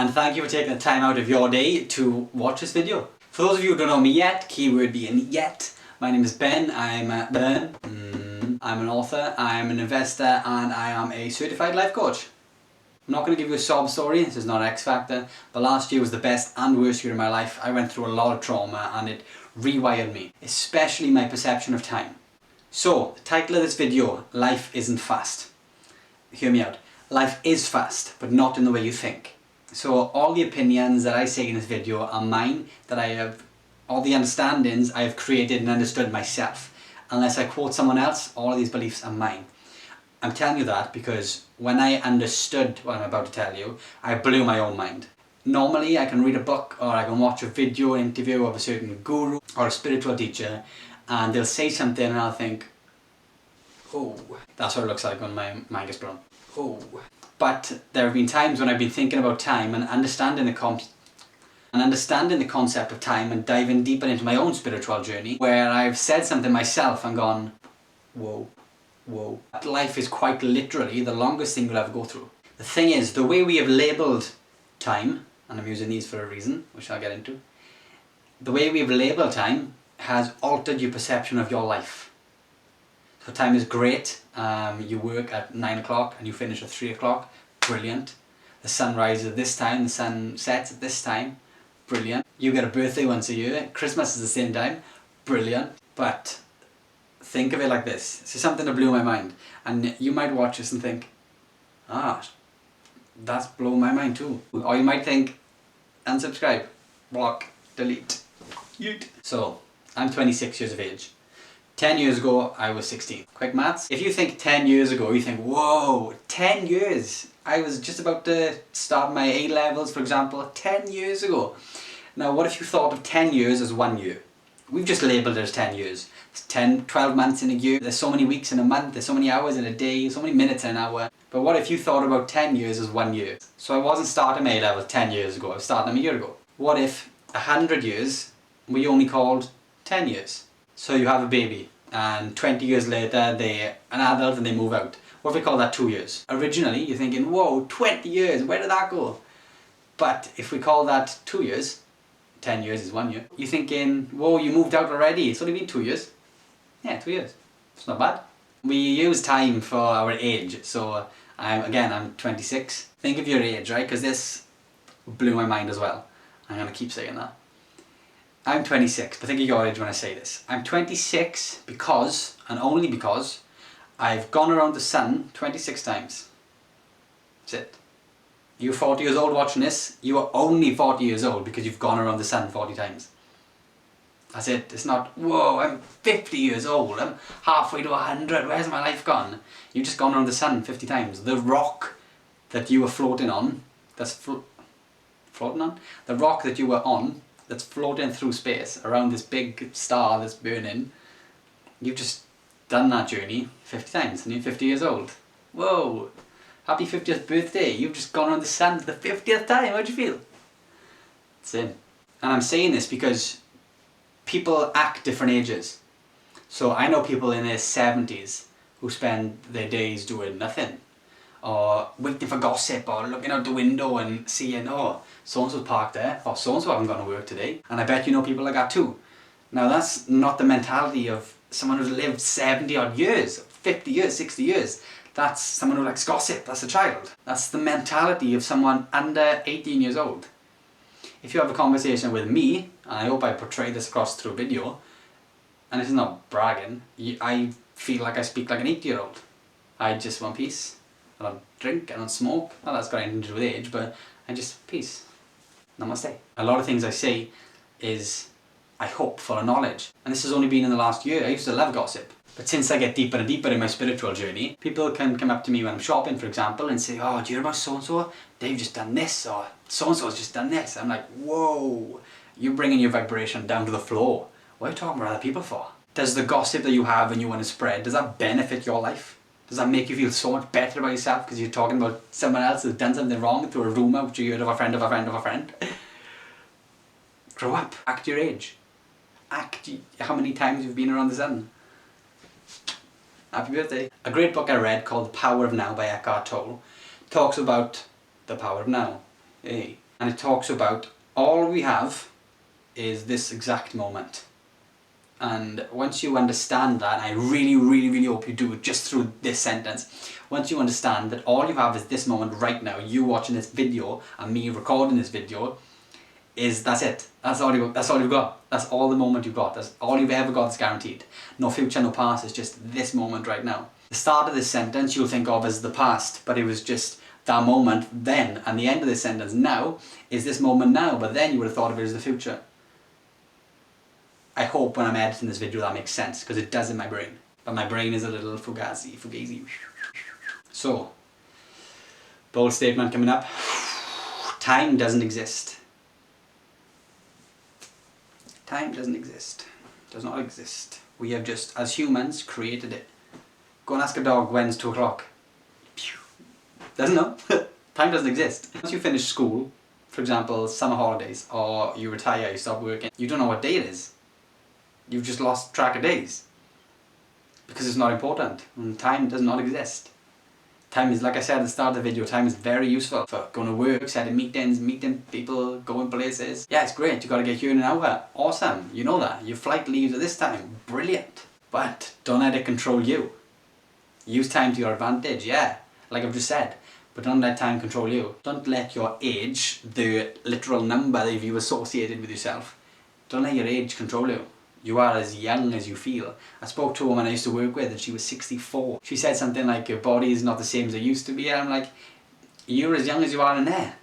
and thank you for taking the time out of your day to watch this video. For those of you who don't know me yet, keyword being yet, my name is Ben. I'm an author, I'm an investor, and I am a certified life coach. I'm not going to give you a sob story, this is not X Factor, but last year was the best and worst year of my life. I went through a lot of trauma and it rewired me, especially my perception of time. So, the title of this video, Life Isn't Fast. Hear me out. Life is fast, but not in the way you think. So all the opinions that I say in this video are mine, all the understandings I have created and understood myself. Unless I quote someone else, all of these beliefs are mine. I'm telling you that because when I understood what I'm about to tell you, I blew my own mind. Normally I can read a book or I can watch a video interview of a certain guru or a spiritual teacher and they'll say something and I'll think, oh, that's what it looks like when my mind gets blown. Oh. But there have been times when I've been thinking about time and understanding the concept of time and diving deeper into my own spiritual journey where I've said something myself and gone, whoa. Life is quite literally the longest thing you'll ever go through. The thing is, the way we have labelled time, and I'm using these for a reason, which I'll get into, the way we have labelled time has altered your perception of your life. So time is great, you work at 9 o'clock and you finish at 3 o'clock, brilliant. The sun rises at this time, the sun sets at this time, brilliant. You get a birthday once a year, Christmas is the same time, brilliant. But think of it like this, this is something that blew my mind. And you might watch this and think, that's blown my mind too. Or you might think, unsubscribe, block, delete, yeet. So, I'm 26 years of age. 10 years ago, I was 16. Quick maths. If you think 10 years ago, you think, whoa, 10 years. I was just about to start my A-levels, for example, 10 years ago. Now, what if you thought of 10 years as 1 year? We've just labelled it as 10 years. It's 12 months in a year. There's so many weeks in a month. There's so many hours in a day. So many minutes in an hour. But what if you thought about 10 years as 1 year? So I wasn't starting my A-levels 10 years ago. I was starting them a year ago. What if 100 years we only called 10 years? So you have a baby and 20 years later they're an adult and they move out. What if we call that 2 years? Originally you're thinking, whoa, 20 years, where did that go? But if we call that 2 years, 10 years is 1 year, you're thinking, whoa, you moved out already, it's only been 2 years. Yeah, 2 years. It's not bad. We use time for our age, so I'm 26. Think of your age, right? Because this blew my mind as well. I'm going to keep saying that. I'm 26, but think of your age when I say this. I'm 26 because, and only because, I've gone around the sun 26 times. That's it. You're 40 years old watching this, you are only 40 years old because you've gone around the sun 40 times. That's it. It's not, whoa, I'm 50 years old, I'm halfway to 100, where's my life gone? You've just gone around the sun 50 times. The rock that you were floating on, floating on? The rock that you were on, that's floating through space around this big star that's burning, you've just done that journey 50 times and you're 50 years old. Whoa! Happy 50th birthday! You've just gone around the sun for the 50th time, how'd you feel? Same. And I'm saying this because people act different ages. So I know people in their 70s who spend their days doing nothing, or waiting for gossip, or looking out the window and seeing, oh, so-and-so's parked there, or so-and-so haven't gone to work today. And I bet you know people like that too. Now that's not the mentality of someone who's lived 70 odd years, 50 years, 60 years. That's someone who likes gossip, that's a child. That's the mentality of someone under 18 years old. If you have a conversation with me, and I hope I portray this across through a video, and this is not bragging, I feel like I speak like an 80-year-old. I just want peace. I don't drink, I don't smoke. Well, that's got anything to do with age, but I just, peace. Namaste. A lot of things I say is, I hope, full of knowledge. And this has only been in the last year. I used to love gossip. But since I get deeper and deeper in my spiritual journey, people can come up to me when I'm shopping, for example, and say, oh, do you hear about so-and-so? They've just done this, or so-and-so's just done this. I'm like, whoa, you're bringing your vibration down to the floor. What are you talking about other people for? Does the gossip that you have and you want to spread, does that benefit your life? Does that make you feel so much better about yourself because you're talking about someone else who's done something wrong through a rumour which you heard of a friend of a friend of a friend? Grow up. Act your age. Act how many times you've been around the sun. Happy birthday. A great book I read called The Power of Now by Eckhart Tolle talks about the power of now. Hey, And it talks about all we have is this exact moment. And once you understand that, and I really, really, really hope you do it just through this sentence, once you understand that all you have is this moment right now, you watching this video and me recording this video, that's it. That's all you've got. That's all the moment you've got. That's all you've ever got that's guaranteed. No future, no past, it's just this moment right now. The start of this sentence you'll think of as the past, but it was just that moment then, and the end of this sentence now is this moment now, but then you would have thought of it as the future. I hope when I'm editing this video that makes sense, because it does in my brain. But my brain is a little fugazi. So, bold statement coming up. Time doesn't exist. Time doesn't exist. Does not exist. We have just, as humans, created it. Go and ask a dog when's 2 o'clock. Doesn't know. Time doesn't exist. Once you finish school, for example, summer holidays, or you retire, you stop working, you don't know what day it is. You've just lost track of days. Because it's not important. And time does not exist. Time is, like I said at the start of the video, time is very useful for going to work, setting meetings, meeting people, going places. Yeah, it's great. You got to get here in an hour. Awesome. You know that. Your flight leaves at this time. Brilliant. But don't let it control you. Use time to your advantage, yeah. Like I've just said. But don't let time control you. Don't let your age, the literal number that you associated with yourself, don't let your age control you. You are as young as you feel. I spoke to a woman I used to work with and she was 64. She said something like, your body is not the same as it used to be. And I'm like, you're as young as you are in there.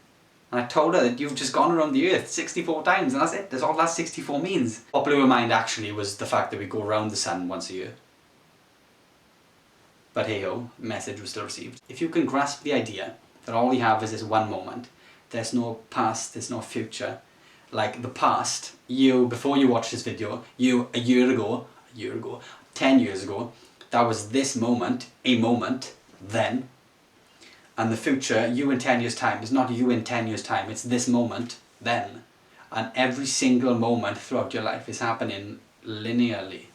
And I told her that you've just gone around the earth 64 times and that's it. That's all that 64 means. What blew her mind actually was the fact that we go around the sun once a year. But hey ho, message was still received. If you can grasp the idea that all you have is this one moment, there's no past, there's no future. Like the past, you, before you watch this video, you a year ago, 10 years ago, that was this moment, a moment, then. And the future, you in 10 years time, is not you in 10 years time, it's this moment, then. And every single moment throughout your life is happening linearly.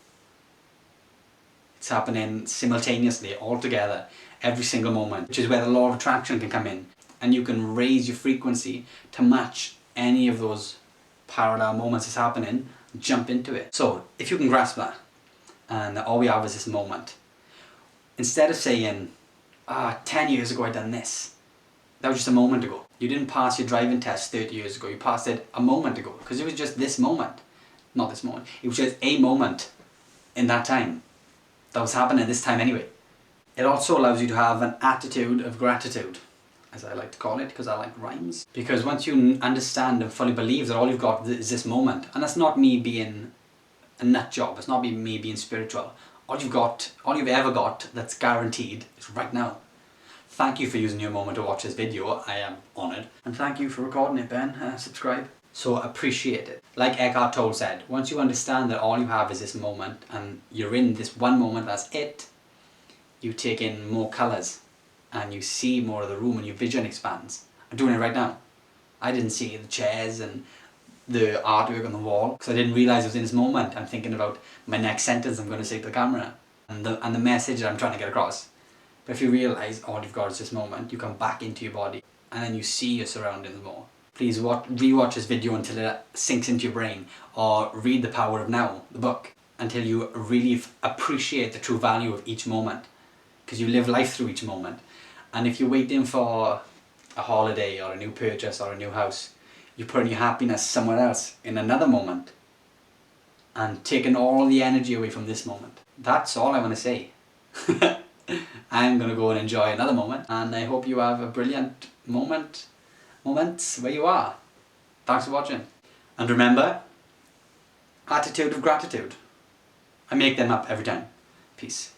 It's happening simultaneously, all together, every single moment, which is where the law of attraction can come in. And you can raise your frequency to match any of those parallel moments that's happening, jump into it. So, if you can grasp that, and all we have is this moment, instead of saying, 10 years ago I done this, that was just a moment ago. You didn't pass your driving test 30 years ago, you passed it a moment ago, because it was just this moment. Not this moment, it was just a moment in that time that was happening this time anyway. It also allows you to have an attitude of gratitude, as I like to call it, because I like rhymes. Because once you understand and fully believe that all you've got is this moment, and that's not me being a nut job, it's not me being spiritual. All you've ever got that's guaranteed is right now. Thank you for using your moment to watch this video, I am honoured. And thank you for recording it, Ben. Subscribe. So appreciate it. Like Eckhart Tolle said, once you understand that all you have is this moment, and you're in this one moment, that's it, you take in more colours. And you see more of the room and your vision expands. I'm doing it right now. I didn't see the chairs and the artwork on the wall because I didn't realise I was in this moment. I'm thinking about my next sentence I'm going to say to the camera and the message that I'm trying to get across. But if you realise all you've got is this moment, you come back into your body and then you see your surroundings more. Please rewatch this video until it sinks into your brain, or read The Power of Now, the book, until you really appreciate the true value of each moment, because you live life through each moment. And if you're waiting for a holiday or a new purchase or a new house, you're putting your happiness somewhere else in another moment and taking all the energy away from this moment. That's all I want to say. I'm going to go and enjoy another moment, and I hope you have a brilliant moments where you are. Thanks for watching. And remember, attitude of gratitude. I make them up every time. Peace.